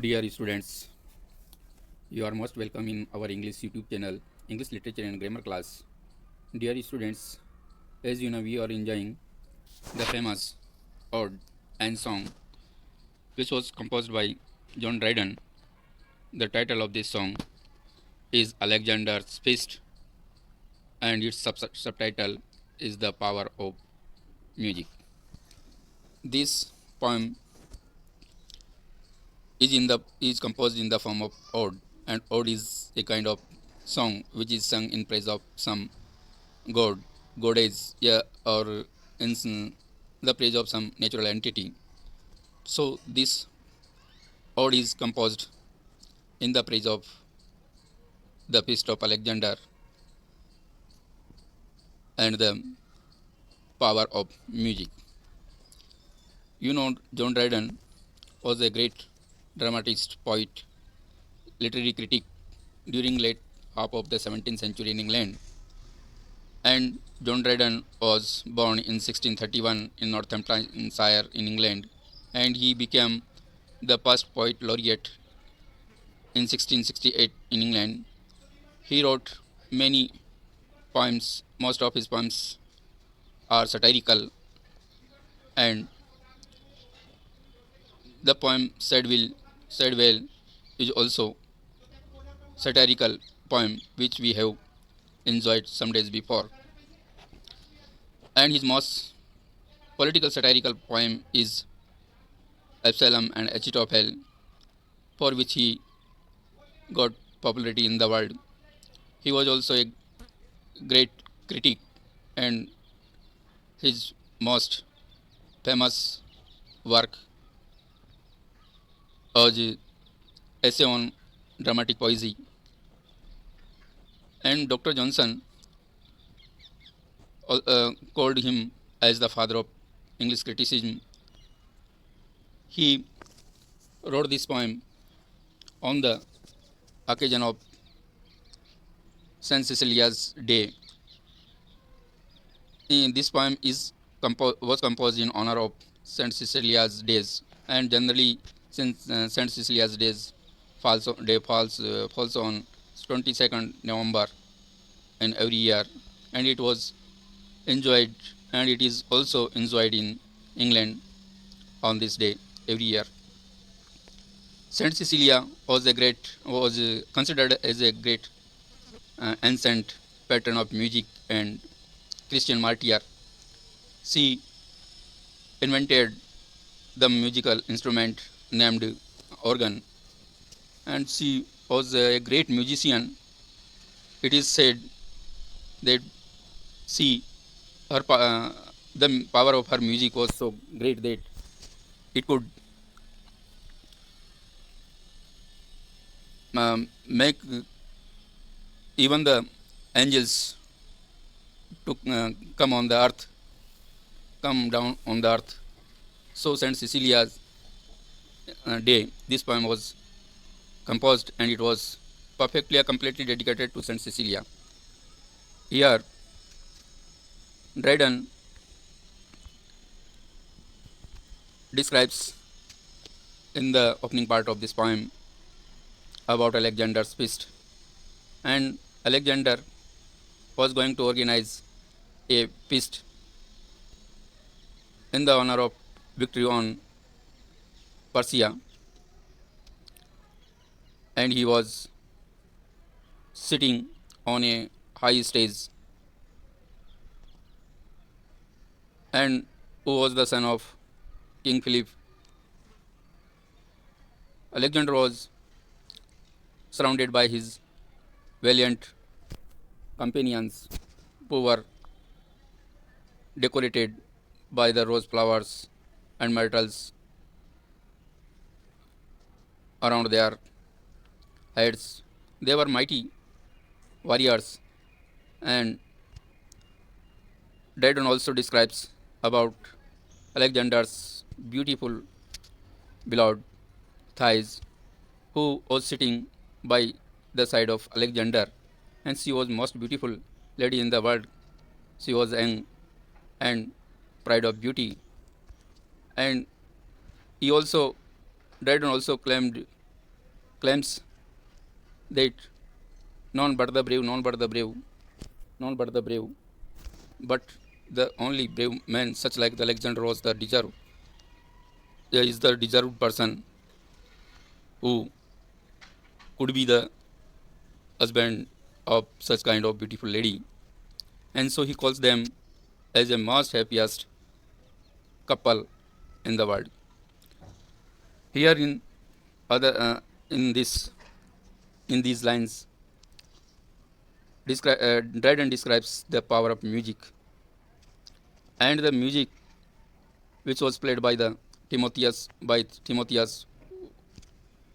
Dear students, you are most welcome in our English YouTube channel, English Literature and Grammar class. Dear students, as you know, we are enjoying the famous ode and song which was composed by John Dryden. The title of this song is Alexander's Feast, and its subtitle is The Power of Music. This poem is composed in the form of ode, and ode is a kind of song which is sung in praise of some god, goddess, yeah, or in the praise of some natural entity. So this ode is composed in the praise of the feast of Alexander and the power of music. You know, John Dryden was a great dramatist, poet, literary critic during late half of the 17th century in England. And John Dryden was born in 1631 in Northamptonshire in England, and he became the first poet laureate in 1668 in England. He wrote many poems. Most of his poems are satirical, and the poem Said Well is also satirical poem which we have enjoyed some days before. And his most political satirical poem is Absalom and Achitophel, for which he got popularity in the world. He was also a great critic, and his most famous work was essay on dramatic poesy. And Dr. Johnson called him as the father of English criticism. He wrote this poem on the occasion of Saint Cecilia's Day. This poem was composed in honor of Saint Cecilia's days, and generally, since Saint Cecilia's falls on 22nd November in every year, and it was enjoyed, and it is also enjoyed in England on this day every year. Saint Cecilia was considered as a great ancient patron of music and Christian martyr. She invented the musical instrument named organ, and she was a great musician. It is said that she the power of her music was so great that it could make even the angels to come down on the earth. So Saint Cecilia's day, this poem was composed, and it was perfectly completely dedicated to Saint Cecilia. Here, Dryden describes in the opening part of this poem about Alexander's feast, and Alexander was going to organize a feast in the honor of victory on Persia, and he was sitting on a high stage, and who was the son of King Philip. Alexander was surrounded by his valiant companions who were decorated by the rose flowers and myrtles around their heads. They were mighty warriors, and Dryden also describes about Alexander's beautiful beloved Thais, who was sitting by the side of Alexander, and she was most beautiful lady in the world. She was young and pride of beauty, and he also Dryden also claimed claims that none but the brave, none but the brave, none but the brave, but the only brave man, such like the Alexander, was the deserved, is the deserved person who could be the husband of such kind of beautiful lady. And so he calls them as a most happiest couple in the world. Here other in this in these lines, Dryden describes the power of music, and the music which was played by the Timotheus,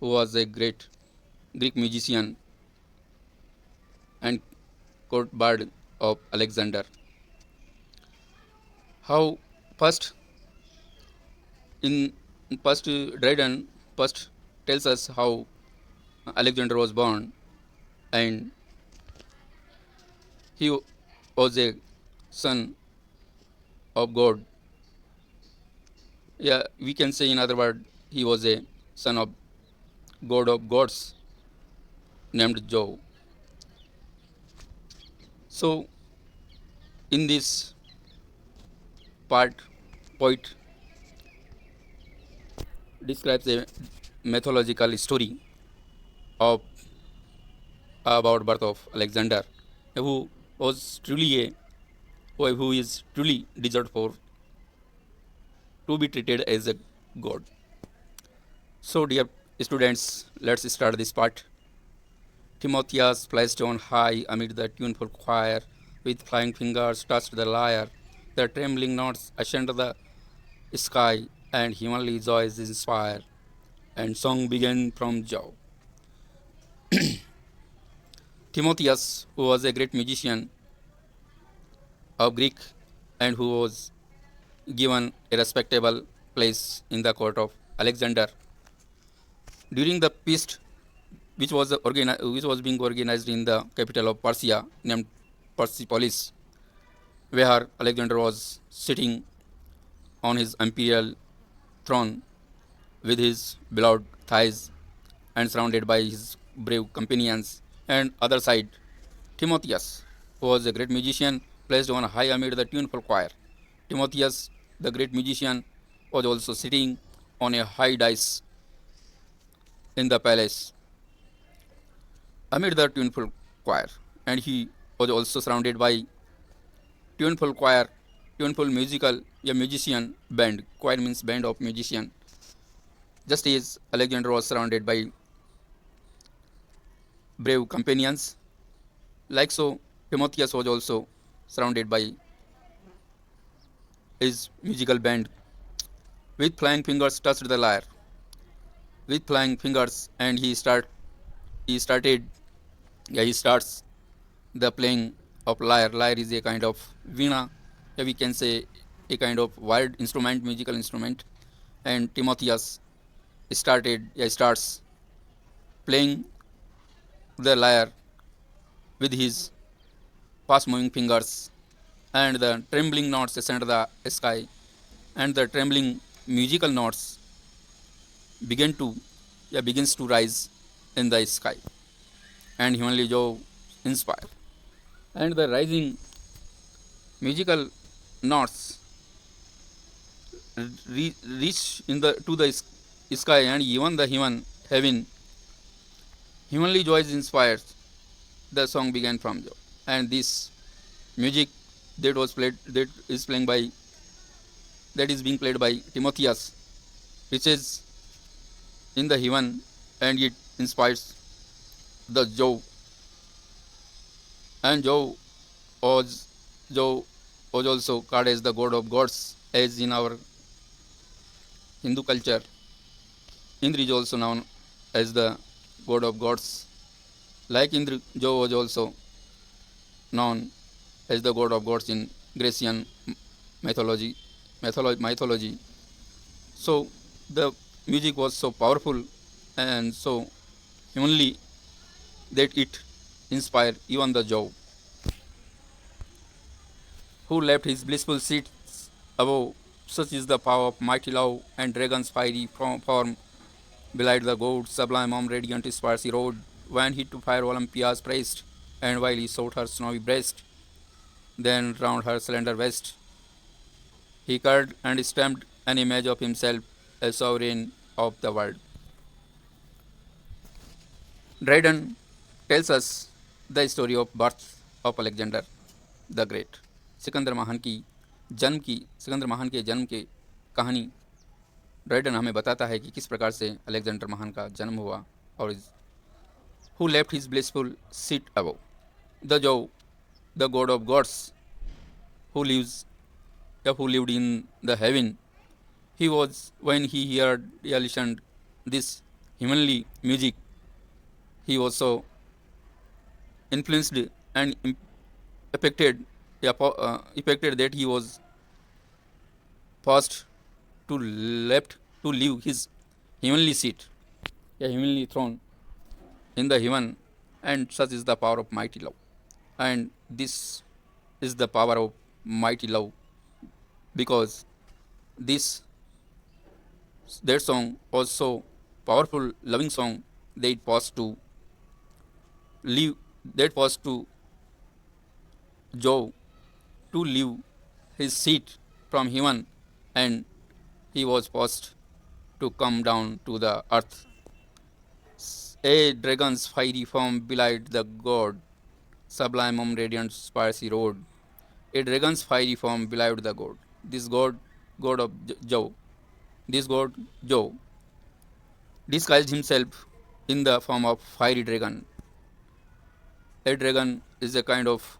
who was a great Greek musician and court bard of Alexander. How first in first Dryden first tells us how Alexander was born, and he was a son of God. Yeah, we can say in other word, he was a son of God of gods named Jove. So in this part, poet describes a mythological story of about birth of Alexander, who was truly a who is truly deserved for to be treated as a god. So, dear students, let's start this part. Timotheus, placed on high amid the tuneful choir, with flying fingers touched the lyre. The trembling notes ascend the sky, and heavenly joys inspire. And song began from Jove. Timotheus, who was a great musician of Greek and who was given a respectable place in the court of Alexander, during the feast which was being organized in the capital of Persia named Persepolis, where Alexander was sitting on his imperial throne with his beloved thighs and surrounded by his brave companions. And other side, Timotheus, who was a great musician, placed on high amid the tuneful choir. Timotheus, the great musician, was also sitting on a high dais in the palace amid the tuneful choir, and he was also surrounded by tuneful choir, tuneful musical, a musician band. Choir means band of musician. Just as Alexander was surrounded by brave companions, like so Timotheus was also surrounded by his musical band. With flying fingers touched the lyre. With flying fingers, and he started he starts the playing of lyre. Lyre is a kind of veena, we can say a kind of wired instrument, musical instrument. And Timotheus starts playing the lyre with his fast moving fingers, and the trembling notes ascend the sky, and the trembling musical notes begins to rise in the sky, and heavenly joy inspire. And the rising musical notes reach in the to the sky, and even the heavenly joys inspires. The song began from Joy, and this music that is being played by Timotheus, which is in the heaven, and it inspires the Jove. And was Jove was also called as the god of gods, as in our Hindu culture. Indra is also known as the god of gods. Like Indra, Jove was also known as the god of gods in Grecian mythology. mythology. So the music was so powerful and so heavenly that it inspired even the Jove, who left his blissful seats above. Such is the power of mighty love and dragon's fiery form Belied the god, sublime on radiant Sparsi road, when he to fire Olympia's praised, and while he sought her snowy breast, then round her slender waist, he curled and stamped an image of himself, a sovereign of the world. Dryden tells us the story of birth of Alexander the Great. Sikandar महान के जन्म की कहानी Dryden हमें बताता है कि किस प्रकार से अलेक्जेंडर महान का जन्म हुआ और who left his blissful seat above. The Jove, the god of gods, who lived in the heaven, he was when he heard listened this heavenly music. He was so influenced and affected, affected that he was forced to left to leave his heavenly seat, a heavenly throne in the heaven, and such is the power of mighty love. And this is the power of mighty love, because this that song was so powerful, loving song that it was to leave, that was to Joe to leave his seat from heaven, and he was forced to come down to the earth. A dragon's fiery form belied the god, sublime on radiant Sparsi road. A dragon's fiery form belied the god. This god of Jove, this god Jove, disguised himself in the form of fiery dragon. A dragon is a kind of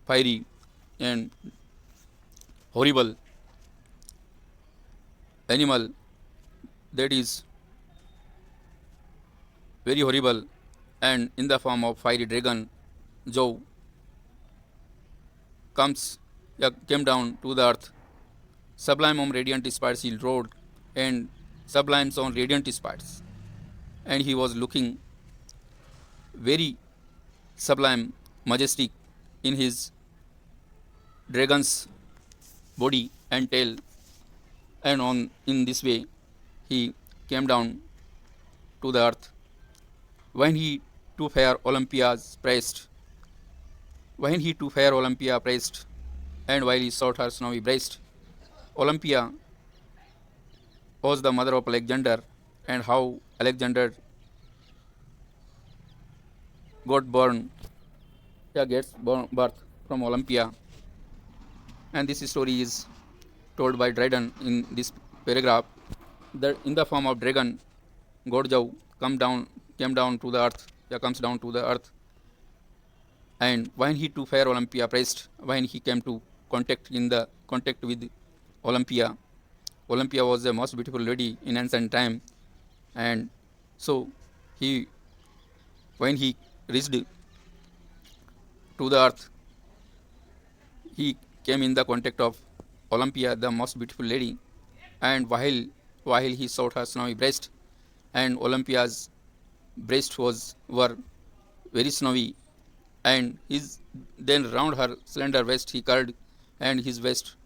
fiery and horrible animal that is very horrible, and in the form of fiery dragon, Jove came down to the earth, sublime on radiant Sparsi road, and sublimes on radiant sparks, and he was looking very sublime, majestic in his dragon's body and tail, and on in this way he came down to the earth. When he to fair Olympia's praised, when he to fair Olympia praised, and while he sought her snowy breast, Olympia was the mother of Alexander, and how Alexander got born, gets birth from Olympia, and this story is told by Dryden in this paragraph. That in the form of dragon, God Jove came down to the earth, comes down to the earth, and when he to fair Olympia praised, when he came to contact with Olympia, Olympia was the most beautiful lady in ancient time, and so he when he reached to the earth, he came in the contact of Olympia, the most beautiful lady, and while he sought her snowy breast, and Olympia's breast were very snowy, and his then round her slender waist he curled, and his waist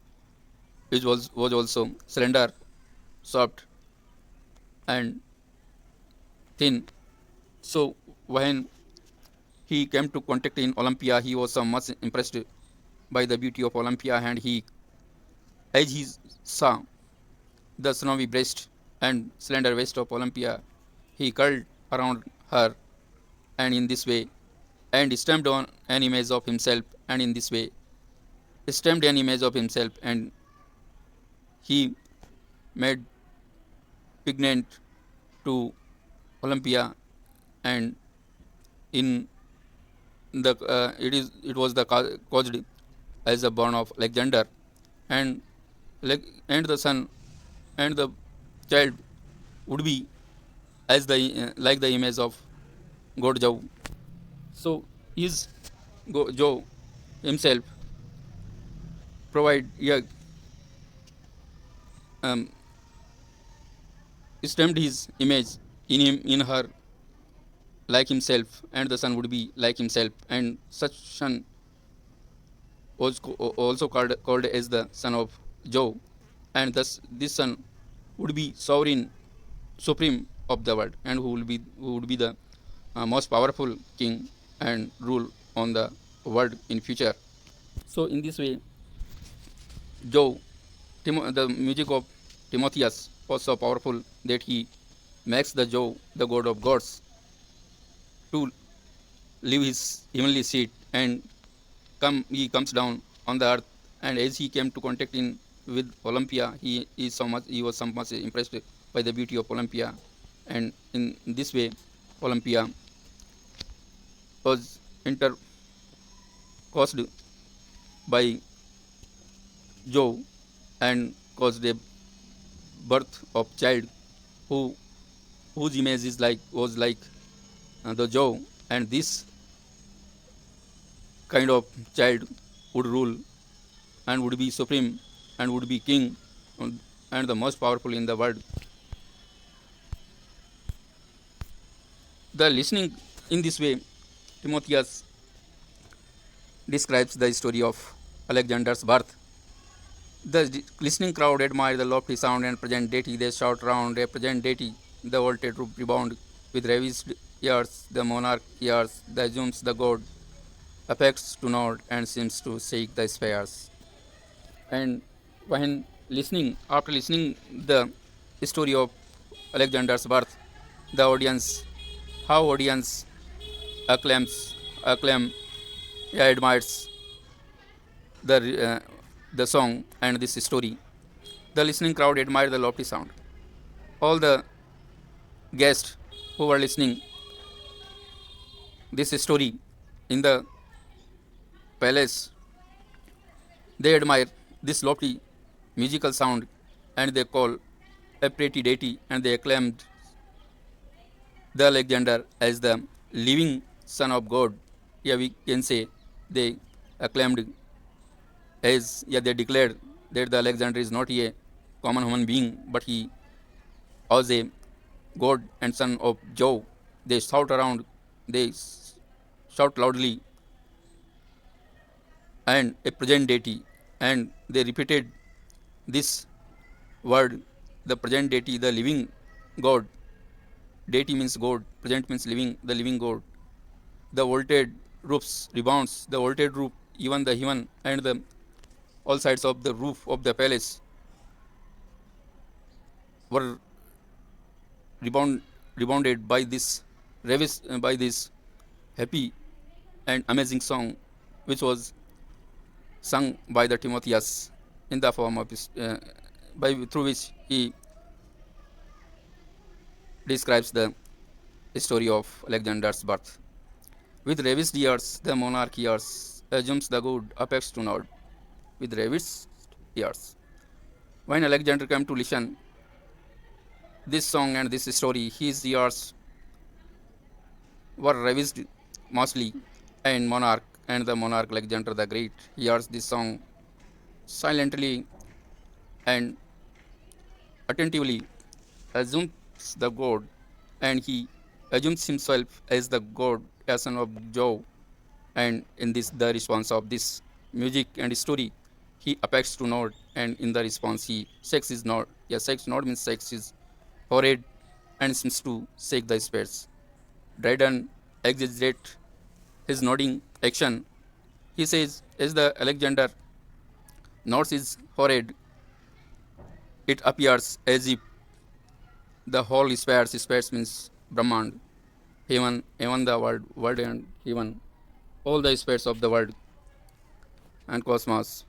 which was also slender, soft, and thin. So when he came to contact in Olympia, he was so much impressed by the beauty of Olympia, and as he saw the snowy breast and slender waist of Olympia, he curled around her, and in this way, and stamped on an image of himself, and in this way, stamped an image of himself, and he made pregnant to Olympia, and in the it was the caused as the born of Alexander, and and the son and the child would be as the like the image of God Jove. So is Jove himself provide um, stamped his image in her like himself, and the son would be like himself, and such son was also called as the son of Jove, and thus this son would be sovereign supreme of the world, and who would be the most powerful king and rule on the world in future. So in this way, Joe, the music of Timotheus was so powerful that he makes the Joe the god of gods to leave his heavenly seat and he comes down on the earth. And as he came to contact in with Olympia, he was so much impressed by the beauty of Olympia, and in this way Olympia was intercaused by Jove and caused a birth of child who whose image is like was like the Jove, and this kind of child would rule and would be supreme and would be king and the most powerful in the world. The listening in this way, Timotheus describes the story of Alexander's birth. The listening crowd admire the lofty sound and present deity. They shout round a present deity. The vaulted roof rebound with ravished ears. The monarch hears, the assumes the god, affects to nod and seems to shake the spheres. And when listening, after listening the story of Alexander's birth, the audience, how audience acclaim, admires the the song and this story. The listening crowd admired the lofty sound. All the guests who were listening this story in the palace, they admire this lofty musical sound, and they call a pretty deity, and they acclaimed the Alexander as the living son of God. Yeah, we can say they acclaimed as, yeah, they declared that the Alexander is not a common human being, but he was a God and son of Jove. They shout around, they shout loudly, and a present deity, and they repeated this word, the present deity, the living God. Deity means God, present means living, the living God. The vaulted roofs rebounds, the vaulted roof, even the heaven and the all sides of the roof of the palace were rebounded by this by this happy and amazing song, which was sung by the Timotheus in the form of by through which he describes the story of Alexander's birth. With ravished ears, the monarch hears, assumes the good, apex to nod. With ravished ears. When Alexander came to listen this song and this story, his ears were ravished mostly, and the monarch Alexander the Great hears this song silently and attentively, assumes the god, and he assumes himself as the god, as son of Jove. And in this, the response of this music and story, he appears to nod, and in the response, he shakes his nod. Yeah, shakes nod means shakes his forehead and seems to shake the spades. Dryden exaggerates his nodding action. He says, as the Alexander nods his forehead, it appears as if the whole spheres means Brahmand, heaven, even the world and heaven, all the spheres of the world and cosmos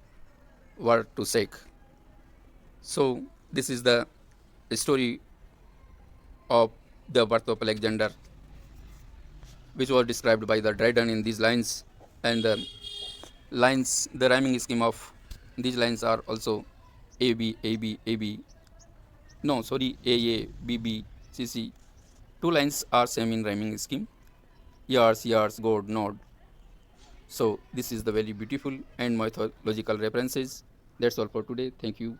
were to shake. So this is the story of the birth of Alexander, which was described by the Dryden in these lines. And the lines, the rhyming scheme of these lines are also A B A B A B. No, sorry, A B B C C. Two lines are same in rhyming scheme. Years, God, nod. So this is the very beautiful and mythological references. That's all for today. Thank you.